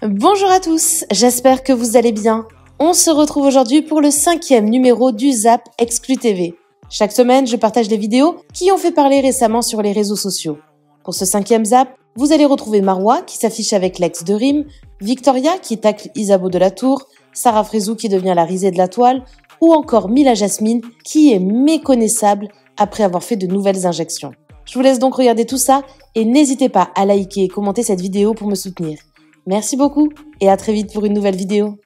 Bonjour à tous, j'espère que vous allez bien. On se retrouve aujourd'hui pour le 5e numéro du Zap Exclu TV. Chaque semaine, je partage des vidéos qui ont fait parler récemment sur les réseaux sociaux. Pour ce 5e Zap, vous allez retrouver Marois qui s'affiche avec l'ex de Rim, Victoria qui tacle Isabeau de la Tour, Sarah Frézou qui devient la risée de la toile, ou encore Mila Jasmine qui est méconnaissable après avoir fait de nouvelles injections. Je vous laisse donc regarder tout ça et n'hésitez pas à liker et commenter cette vidéo pour me soutenir. Merci beaucoup et à très vite pour une nouvelle vidéo.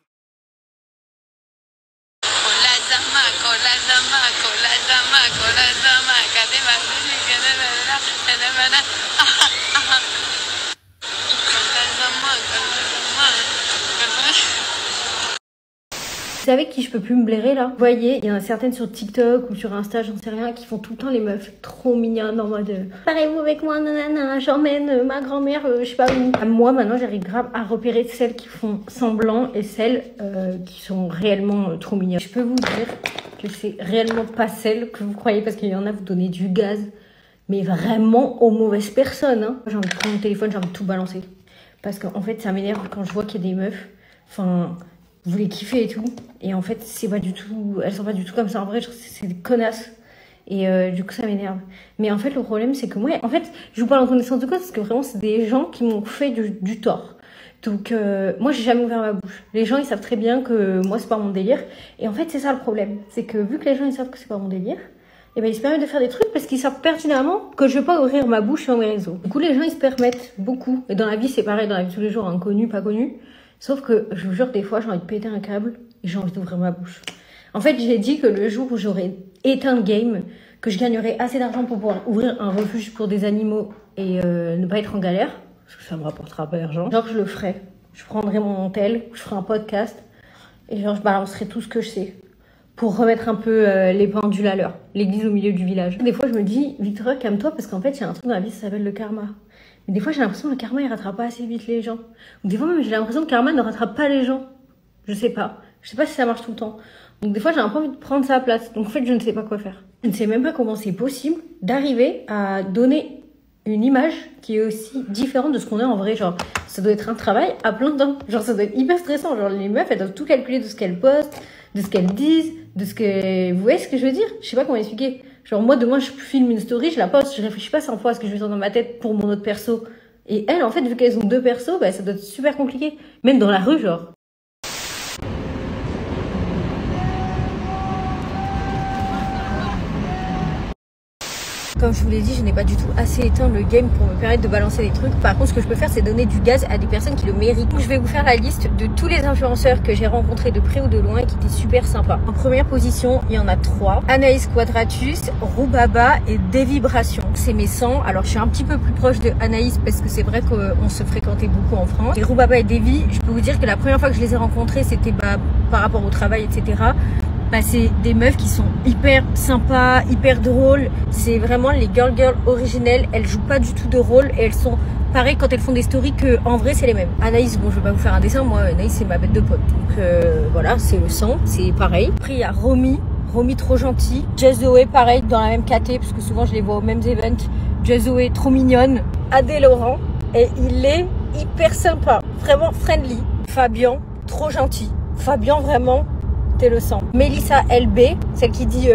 Vous savez qui je peux plus me blairer là? Vous voyez, il y en a certaines sur TikTok ou sur Insta, j'en sais rien, qui font tout le temps les meufs trop mignonnes en mode parlez-vous avec moi, nanana, j'emmène ma grand-mère, je sais pas où. Moi maintenant j'arrive grave à repérer celles qui font semblant et celles qui sont réellement trop mignonnes. Je peux vous dire que c'est réellement pas celles que vous croyez parce qu'il y en a vous donnez du gaz, mais vraiment aux mauvaises personnes. Hein. J'ai envie de prendre mon téléphone, j'ai envie de tout balancer. Parce qu'en fait ça m'énerve quand je vois qu'il y a des meufs, enfin... vous les kiffez et tout, et en fait c'est pas du tout, elles sont pas du tout comme ça en vrai, c'est des connasses, et du coup ça m'énerve. Mais en fait le problème c'est que moi, en fait je vous parle en connaissance de cause parce que vraiment c'est des gens qui m'ont fait du tort. Donc moi j'ai jamais ouvert ma bouche. Les gens ils savent très bien que moi c'est pas mon délire, et en fait c'est ça le problème, c'est que vu que les gens ils savent que c'est pas mon délire, et ben ils se permettent de faire des trucs parce qu'ils savent pertinemment que je vais pas ouvrir ma bouche sur mes réseaux. Du coup les gens ils se permettent beaucoup, et dans la vie c'est pareil, dans la vie de tous les jours, inconnu, pas connu. Sauf que, je vous jure, des fois, j'ai envie de péter un câble et j'ai envie d'ouvrir ma bouche. En fait, j'ai dit que le jour où j'aurais éteint le game, que je gagnerais assez d'argent pour pouvoir ouvrir un refuge pour des animaux et ne pas être en galère, parce que ça me rapportera pas d'argent, genre je le ferai. Je prendrai mon tel, je ferai un podcast et genre je balancerai tout ce que je sais pour remettre un peu les pendules à l'heure, l'église au milieu du village. Des fois, je me dis, Victoria, calme-toi, parce qu'en fait, il y a un truc dans la vie, ça s'appelle le karma. Mais des fois, j'ai l'impression que le karma, il rattrape pas assez vite les gens. Ou des fois, même, j'ai l'impression que le karma ne rattrape pas les gens. Je sais pas. Je sais pas si ça marche tout le temps. Donc, des fois, j'ai un peu envie de prendre sa place. Donc, en fait, je ne sais pas quoi faire. Je ne sais même pas comment c'est possible d'arriver à donner une image qui est aussi différente de ce qu'on est en vrai. Genre, ça doit être un travail à plein temps. Genre, ça doit être hyper stressant. Genre, les meufs, elles doivent tout calculer de ce qu'elles postent, de ce qu'elles disent, de ce que... Vous voyez ce que je veux dire? Je sais pas comment expliquer. Genre, moi, demain, je filme une story, je la poste, je réfléchis pas 100 fois à ce que je vais faire dans ma tête pour mon autre perso. Et elles, en fait, vu qu'elles ont deux persos, bah, ça doit être super compliqué. Même dans la rue, genre. Comme je vous l'ai dit, je n'ai pas du tout assez éteint le game pour me permettre de balancer des trucs. Par contre, ce que je peux faire, c'est donner du gaz à des personnes qui le méritent. Donc, je vais vous faire la liste de tous les influenceurs que j'ai rencontrés de près ou de loin et qui étaient super sympas. En première position, il y en a 3. Anaïs Quadratus, Roubaba et Dévibration. C'est mes 100. Alors, je suis un petit peu plus proche de Anaïs parce que c'est vrai qu'on se fréquentait beaucoup en France. Et Roubaba et Dévi, je peux vous dire que la première fois que je les ai rencontrés, c'était par rapport au travail, etc. C'est des meufs qui sont hyper sympas, hyper drôles. C'est vraiment les girl originelles. Elles jouent pas du tout de rôle et elles sont pareilles quand elles font des stories que en vrai c'est les mêmes. Anaïs, bon je vais pas vous faire un dessin, moi Anaïs c'est ma bête de pote. Donc voilà, c'est le sang, c'est pareil. Après il y a Romy trop gentil. Jazzoé pareil dans la même caté parce que souvent je les vois aux mêmes events. Jazzoé trop mignonne. Adé Laurent et il est hyper sympa, vraiment friendly. Fabien trop gentil. Fabien vraiment le sang. Mélissa LB, celle qui dit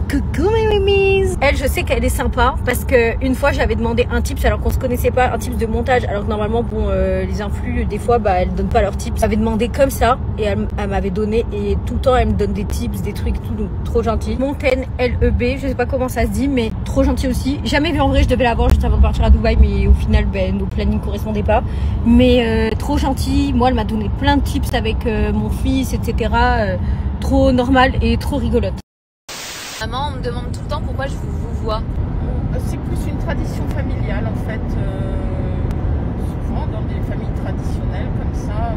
coucou mes mimis. Elle, je sais qu'elle est sympa parce que une fois j'avais demandé un tips alors qu'on se connaissait pas, un tips de montage, alors que normalement bon les influx des fois elles donnent pas leurs tips. J'avais demandé comme ça et elle m'avait donné, et tout le temps elle me donne des tips, des trucs, tout, donc trop gentil. Montaigne LEB, je sais pas comment ça se dit, mais trop gentil aussi. Jamais vu en vrai, je devais la voir juste avant de partir à Dubaï, mais au final nos plannings correspondaient pas. Mais trop gentil. Moi elle m'a donné plein de tips avec mon fils, etc. Trop normale et trop rigolote. Maman, on me demande tout le temps pourquoi je vous vois. C'est plus une tradition familiale en fait. Souvent dans des familles traditionnelles comme ça.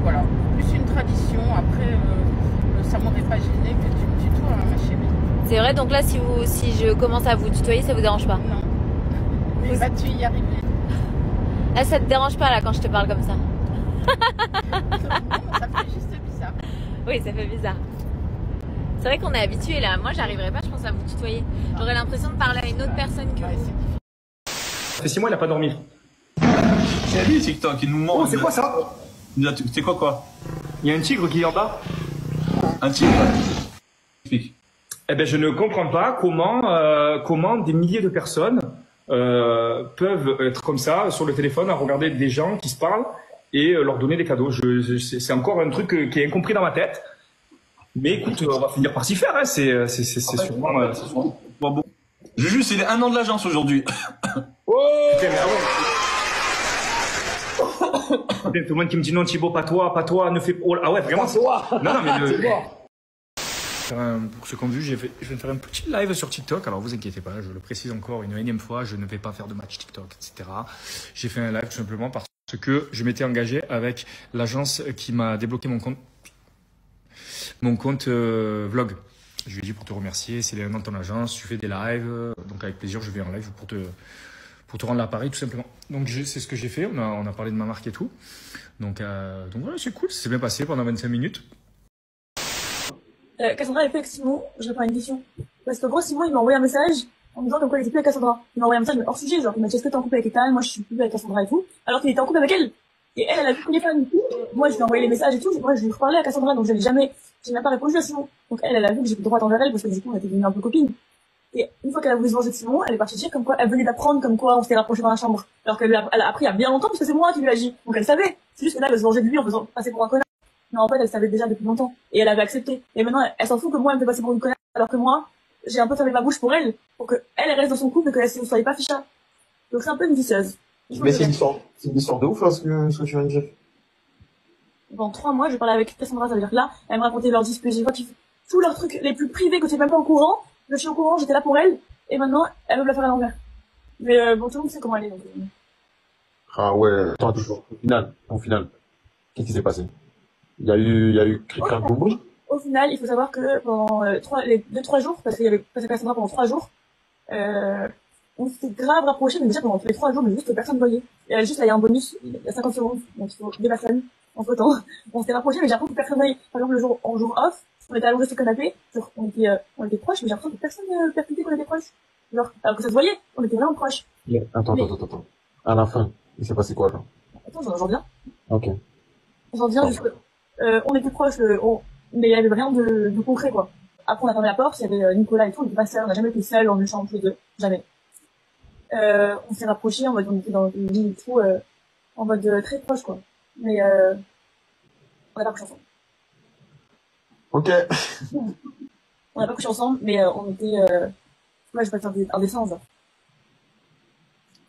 Voilà, plus une tradition. Après, ça m'aurait pas gêné que tu me tutoies, ma chérie. C'est vrai, donc là si je commence à vous tutoyer, ça vous dérange pas? Non. Mais vas-tu y arriver? Ah, ça te dérange pas là quand je te parle comme ça? Non, ça fait juste bizarre. Oui, ça fait bizarre. C'est vrai qu'on est habitué là. Moi, j'arriverais pas, je pense, à vous tutoyer. J'aurais l'impression de parler à une autre personne que vous. Ça fait 6 mois, il a pas dormi. C'est lui, TikTok, il nous ment. Oh, c'est quoi ça? C'est quoi? Il y a un tigre qui est en bas. Un tigre. Explique. Eh ben, je ne comprends pas comment des milliers de personnes peuvent être comme ça sur le téléphone à regarder des gens qui se parlent et leur donner des cadeaux. C'est encore un truc qui est incompris dans ma tête. Mais écoute, on va finir par s'y faire. Hein. C'est sûrement. Bon. Juju, c'est les 1 an de l'agence aujourd'hui. Oh putain, mais Putain, tout le monde qui me dit non, Thibaut, pas toi, ne fais pas. Oh, ah ouais, vraiment. Pas toi. Non, mais Pour ceux qui ont vu, je vais faire un petit live sur TikTok. Alors vous inquiétez pas, je le précise encore une énième fois, je ne vais pas faire de match TikTok, etc. J'ai fait un live tout simplement parce que je m'étais engagé avec l'agence qui m'a débloqué mon compte vlog. Je lui ai dit pour te remercier, c'est les 1 an de ton agence, tu fais des lives, donc avec plaisir je vais en live pour te rendre l'appareil tout simplement. Donc c'est ce que j'ai fait, on a parlé de ma marque et tout. Donc voilà, c'est cool, ça s'est bien passé pendant 25 minutes. Cassandra est plus avec Simon, je réponds à une question. Parce que gros, Simon, il m'a envoyé un message en me disant comme quoi il était plus avec Cassandra. Il m'a envoyé un message mais hors sujet, genre, il m'a dit est-ce que t'es en couple avec Ethan? Moi, je suis plus avec Cassandra et tout. Alors qu'il était en couple avec elle. Et elle a vu qu'on est fan et tout. Moi, je lui ai envoyé les messages et tout. Moi, je lui reparlais à Cassandra, donc j'ai même pas répondu à Simon. Donc elle a vu que j'étais droite envers elle parce que du coup, on était devenus un peu copines. Et une fois qu'elle a voulu se venger de Simon, elle est partie dire comme quoi elle venait d'apprendre comme quoi on s'était rapprochés dans la chambre. Alors qu'elle a appris il y a bien longtemps parce que c'est moi qui lui ai agi. Donc elle savait. C'est juste que là, elle veut se venger de lui en faisant passer pour un connard. Mais en fait, elle savait déjà depuis longtemps. Et elle avait accepté. Et maintenant, elle s'en fout que moi, elle me fait passer pour une connasse. Alors que moi, j'ai un peu fermé ma bouche pour elle. Pour que elle reste dans son couple et que ne soyez pas ficha. Donc c'est un peu une vicieuse. Mais c'est une histoire de ouf, là, ce que tu viens de dire. Pendant 3 mois, je parlais avec Cassandra, ça veut dire que là, elle me racontait leurs disputes, tous leurs trucs les plus privés que tu n'es même pas au courant. Je suis au courant, j'étais là pour elle. Et maintenant, elle veut me la faire à l'envers. Mais bon, tout le monde sait comment elle est. Donc, Ah ouais, attends, toujours. Au final, qu'est-ce qui s'est passé? Il y a eu quelqu'un de boum. Au final, il faut savoir que pendant les 2-3 jours, parce qu'il y avait passé Cassandra pendant 3 jours, on s'était grave rapprochés, mais déjà pendant les 3 jours, mais juste personne ne voyait. Et juste là, il y a un bonus, il y a 50 secondes, donc il faut 2 personnes entre temps. On s'était rapprochés, mais j'ai l'impression que personne ne voyait. Par exemple, en jour off, on était allongés sur le canapé, genre, on était proches, mais j'ai l'impression que personne ne percutait qu'on était proches. Genre, alors que ça se voyait, on était vraiment proches. Attends. À la fin, il s'est passé quoi, là? Attends, j'en reviens. Ok. J'en reviens jusque, on était proches, mais il y avait rien de concret, quoi. Après, on a fermé la porte, il y avait Nicolas et tout, on était pas seuls, on n'a jamais été seuls en une chambre tous les deux. Jamais. On s'est rapprochés, en mode, on était dans une ville et tout, en mode très proche, quoi. Mais, on n'a pas couché ensemble. Ok. On n'a pas couché ensemble, mais on était, ouais, je vais pas te faire un dessin, genre.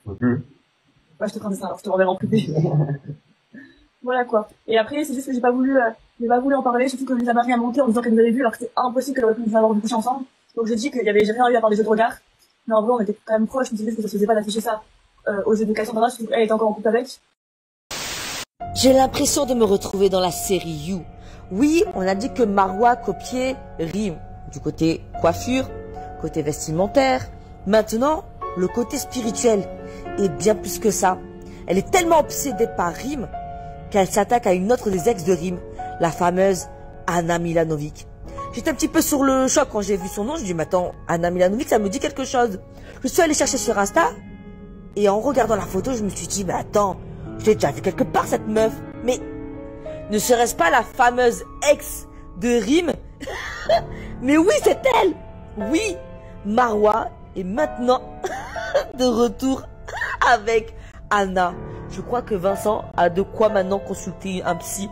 Ok. Ouais, je te ferai un dessin, alors je te renverrai en privé. Voilà, quoi. Et après, c'est juste que j'ai pas voulu en parler, surtout que Lisa Marie a monté en disant qu'elle nous avait vu, alors que c'était impossible qu'elle aurait pu nous avoir couché ensemble. Donc j'ai dit qu'il y avait jamais eu à avoir des jeux de regard. Mais en vrai, on était quand même proches, je me disais que ça se faisait pas d'afficher ça, aux yeux de Cassandra, surtout qu'elle était encore en couple avec. J'ai l'impression de me retrouver dans la série You. Oui, on a dit que Marwa copiait Rime. Du côté coiffure, côté vestimentaire. Maintenant, le côté spirituel. Et bien plus que ça. Elle est tellement obsédée par Rime qu'elle s'attaque à une autre des ex de Rime, la fameuse Anna Milanovic. J'étais un petit peu sur le choc quand j'ai vu son nom. Je dis, mais attends, Anna Milanovic, ça me dit quelque chose. Je suis allée chercher sur Insta. Et en regardant la photo, je me suis dit, mais attends, je l'ai déjà vu quelque part cette meuf. Mais ne serait-ce pas la fameuse ex de Rime? Mais oui, c'est elle. Oui, Marwa est maintenant de retour avec Anna. Je crois que Vincent a de quoi maintenant consulter un psy.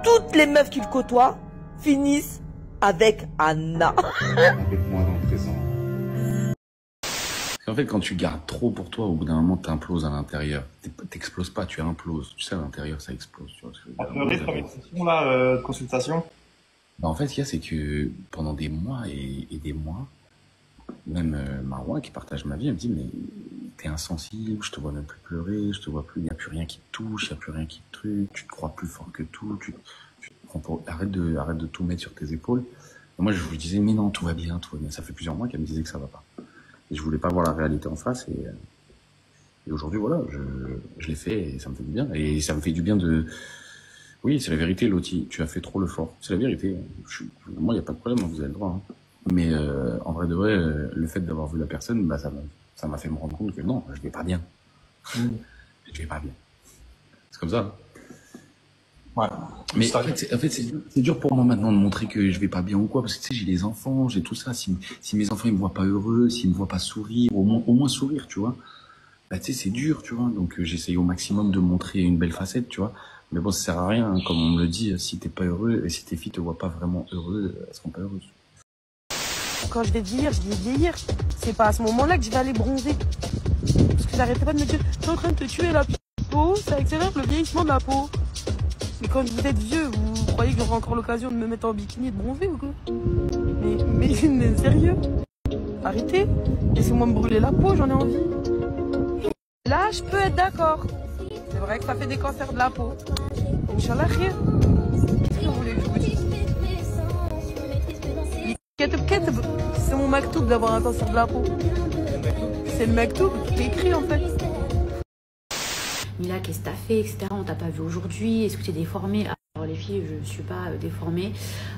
Toutes les meufs qu'il côtoie finissent avec Anna. Avec moi dans le présent. En fait, quand tu gardes trop pour toi, au bout d'un moment, t'imploses à l'intérieur. T'exploses pas, tu imploses. Tu sais, à l'intérieur, ça explose. Tu vois ce que je veux dire. Première session, là, consultation. Bah, en fait, ce qu'il y a, c'est que pendant des mois et des mois, même Marwa, qui partage ma vie, elle me dit, mais t'es insensible, je te vois même plus pleurer, je te vois plus, il n'y a plus rien qui te touche, il n'y a plus rien qui te truc, tu te crois plus fort que tout, arrête de tout mettre sur tes épaules. Et moi, je lui disais, mais non, tout va bien. Ça fait plusieurs mois qu'elle me disait que ça va pas. Et je voulais pas voir la réalité en face, et aujourd'hui, voilà, je l'ai fait, et ça me fait du bien. Et ça me fait du bien Oui, c'est la vérité, Loti. Tu as fait trop le fort. C'est la vérité. Moi, il n'y a pas de problème, vous avez le droit. Hein. Mais en vrai de vrai, le fait d'avoir vu la personne, bah, ça m'a fait me rendre compte que non, je vais pas bien. Je vais pas bien. C'est comme ça. Hein. Ouais. Mais en fait, c'est dur pour moi maintenant de montrer que je vais pas bien ou quoi, parce que tu sais, j'ai des enfants, j'ai tout ça. Si mes enfants ils me voient pas heureux, s'ils me voient pas sourire, au moins sourire, tu vois. Bah tu sais, c'est dur, tu vois. Donc j'essaye au maximum de montrer une belle facette, tu vois. Mais bon, ça sert à rien, hein. Comme on me le dit, si t'es pas heureux, et si tes filles te voient pas vraiment heureux, elles seront pas heureuses. Quand je vais vieillir, c'est pas à ce moment-là que je vais aller bronzer. Parce que j'arrêterai pas de me dire, t'es en train de te tuer la peau, ça accélère le vieillissement de la peau. Mais quand vous êtes vieux, vous croyez que j'aurai encore l'occasion de me mettre en bikini et de bronzer ou quoi? Mais sérieux? Arrêtez, laissez-moi me brûler la peau, j'en ai envie. Là, je peux être d'accord. C'est vrai que ça fait des cancers de la peau. Inch'Allah, khir. Qu'est-ce que vous voulez que je vous dise? C'est mon maktoub d'avoir un cancer de la peau. C'est le maktoub qui est écrit en fait. Mila, qu'est-ce que t'as fait, etc. On t'a pas vu aujourd'hui. Est-ce que t'es déformée? Alors les filles, je suis pas déformée.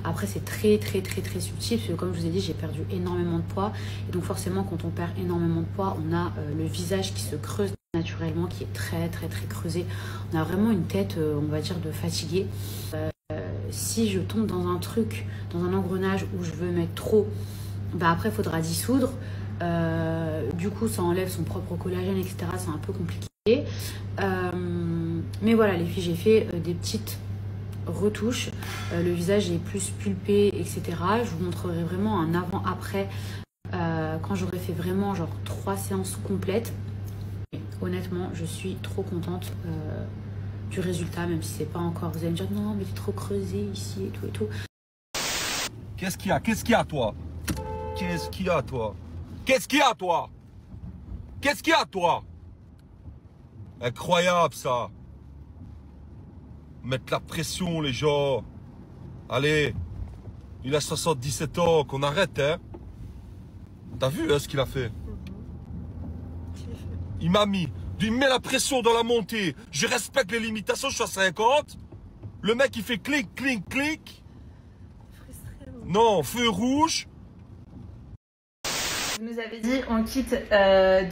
Après, c'est très subtil parce que comme je vous ai dit, j'ai perdu énormément de poids. Et donc forcément, quand on perd énormément de poids, on a le visage qui se creuse naturellement, qui est très creusé. On a vraiment une tête, on va dire, de fatigué. Si je tombe dans un truc, dans un engrenage où je veux mettre trop, bah après il faudra dissoudre. Du coup ça enlève son propre collagène, etc. C'est un peu compliqué. Mais voilà les filles, j'ai fait des petites retouches. Le visage est plus pulpé, etc. Je vous montrerai vraiment un avant-après quand j'aurai fait vraiment genre 3 séances complètes. Et honnêtement, je suis trop contente du résultat, même si c'est pas encore. Vous allez me dire non mais t'es trop creusé ici et tout. Qu'est-ce qu'il y a? Qu'est-ce qu'il y a toi? Qu'est-ce qu'il y a toi? Qu'est-ce qu'il y a toi? Qu'est-ce qu'il y a toi? Incroyable ça. Mettre la pression les gens. Allez, il a 77 ans, qu'on arrête hein. T'as vu hein, ce qu'il a fait? Il m'a mis. Il met la pression dans la montée. Je respecte les limitations, je suis à 50. Le mec, il fait clic. Non, feu rouge. Vous nous avez dit on quitte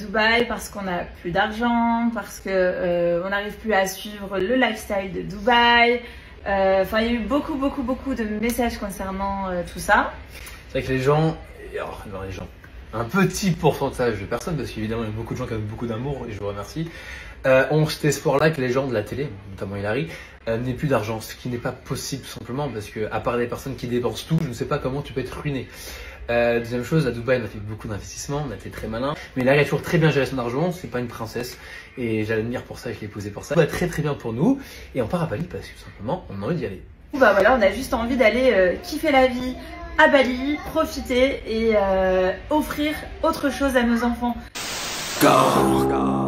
Dubaï parce qu'on n'a plus d'argent, parce que on n'arrive plus à suivre le lifestyle de Dubaï. Enfin, il y a eu beaucoup de messages concernant tout ça. C'est vrai que les gens, un petit pourcentage de personnes, parce qu'évidemment il y a beaucoup de gens qui ont beaucoup d'amour, et je vous remercie, ont cet espoir-là que les gens de la télé, notamment Hilary, n'aient plus d'argent, ce qui n'est pas possible tout simplement, parce que à part des personnes qui dépensent tout, je ne sais pas comment tu peux être ruiné. Deuxième chose, à Dubaï on a fait beaucoup d'investissements, on a été très malin, mais Hilary a toujours très bien géré son argent, c'est pas une princesse, et j'admire pour ça, je l'ai posé pour ça. Ça va très bien pour nous, et on part à Bali parce que tout simplement on a envie d'y aller. Bah voilà, on a juste envie d'aller kiffer la vie à Bali, profiter et offrir autre chose à nos enfants. Go.